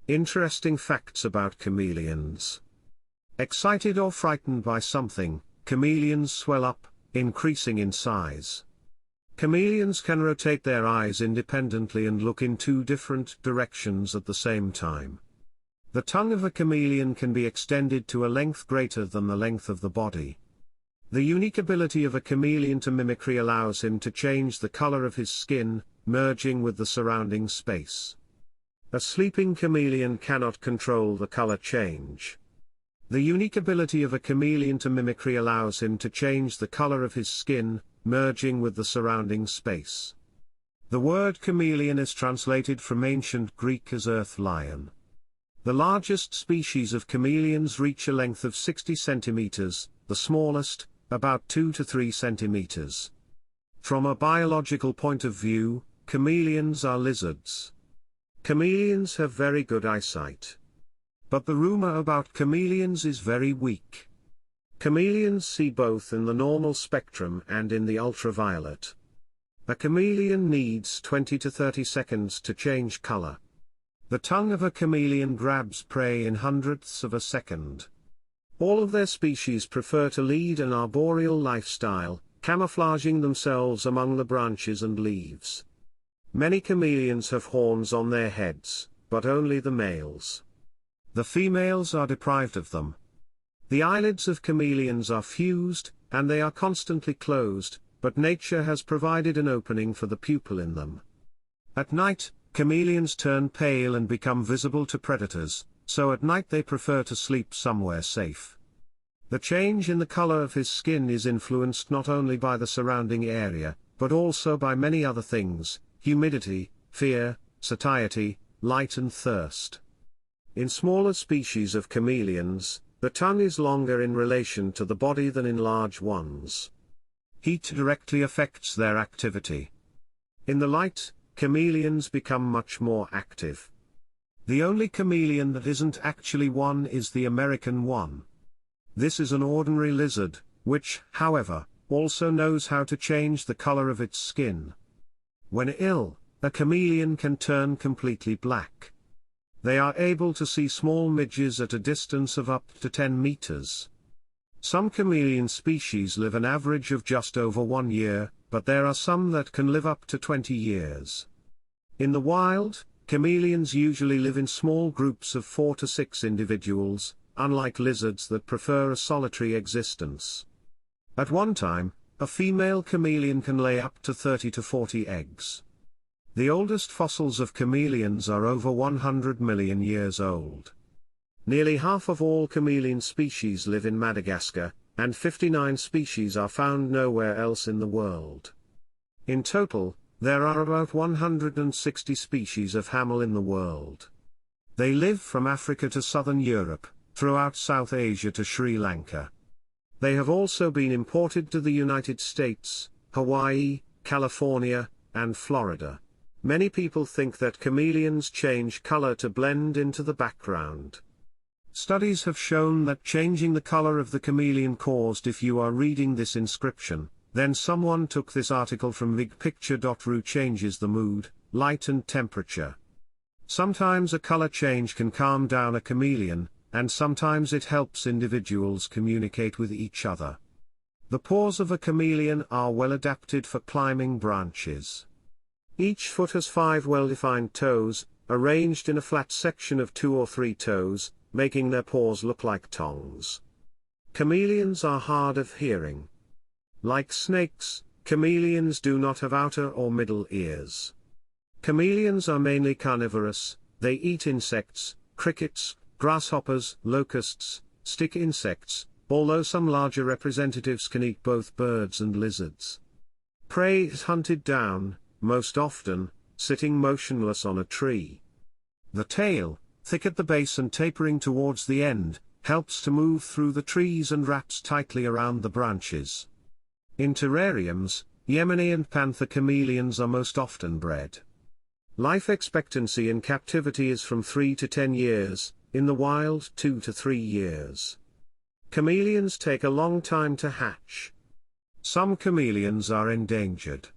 Interesting facts about chameleons. Excited or frightened by something, chameleons swell up, increasing in size. Chameleons can rotate their eyes independently and look in two different directions at the same time. The tongue of a chameleon can be extended to a length greater than the length of the body. The unique ability of a chameleon to mimicry allows him to change the color of his skin, merging with the surrounding space. A sleeping chameleon cannot control the color change. The unique ability of a chameleon to mimicry allows him to change the color of his skin, merging with the surrounding space. The word chameleon is translated from ancient Greek as earth lion. The largest species of chameleons reach a length of 60 centimeters, the smallest, about 2 to 3 centimeters. From a biological point of view, chameleons are lizards. Chameleons have very good eyesight. But the rumor about chameleons is very weak. Chameleons see both in the normal spectrum and in the ultraviolet. A chameleon needs 20 to 30 seconds to change color. The tongue of a chameleon grabs prey in hundredths of a second. All of their species prefer to lead an arboreal lifestyle, camouflaging themselves among the branches and leaves. Many chameleons have horns on their heads, but only the males. The females are deprived of them. The eyelids of chameleons are fused, and they are constantly closed, but nature has provided an opening for the pupil in them. At night, chameleons turn pale and become visible to predators, so at night they prefer to sleep somewhere safe. The change in the color of his skin is influenced not only by the surrounding area, but also by many other things: humidity, fear, satiety, light and thirst. In smaller species of chameleons, the tongue is longer in relation to the body than in large ones. Heat directly affects their activity. In the light, chameleons become much more active. The only chameleon that isn't actually one is the American one. This is an ordinary lizard, which, however, also knows how to change the color of its skin. When ill, a chameleon can turn completely black. They are able to see small midges at a distance of up to 10 meters. Some chameleon species live an average of just over 1 year, but there are some that can live up to 20 years. In the wild, chameleons usually live in small groups of 4 to 6 individuals, unlike lizards that prefer a solitary existence. At one time, a female chameleon can lay up to 30 to 40 eggs. The oldest fossils of chameleons are over 100 million years old. Nearly half of all chameleon species live in Madagascar, and 59 species are found nowhere else in the world. In total, there are about 160 species of hamel in the world. They live from Africa to southern Europe, throughout South Asia to Sri Lanka. They have also been imported to the United States, Hawaii, California, and Florida. Many people think that chameleons change color to blend into the background. Studies have shown that changing the color of the chameleon caused. If you are reading this inscription, then someone took this article from bigpicture.ru changes the mood, light and temperature. Sometimes a color change can calm down a chameleon, and sometimes it helps individuals communicate with each other. The paws of a chameleon are well adapted for climbing branches. Each foot has 5 well-defined toes, arranged in a flat section of 2 or 3 toes, making their paws look like tongs. Chameleons are hard of hearing. Like snakes, chameleons do not have outer or middle ears. Chameleons are mainly carnivorous. They eat insects, crickets, grasshoppers, locusts, stick insects, although some larger representatives can eat both birds and lizards. Prey is hunted down, most often, sitting motionless on a tree. The tail, thick at the base and tapering towards the end, helps to move through the trees and wraps tightly around the branches. In terrariums, Yemeni and panther chameleons are most often bred. Life expectancy in captivity is from 3 to 10 years, in the wild 2 to 3 years. Chameleons take a long time to hatch. Some chameleons are endangered.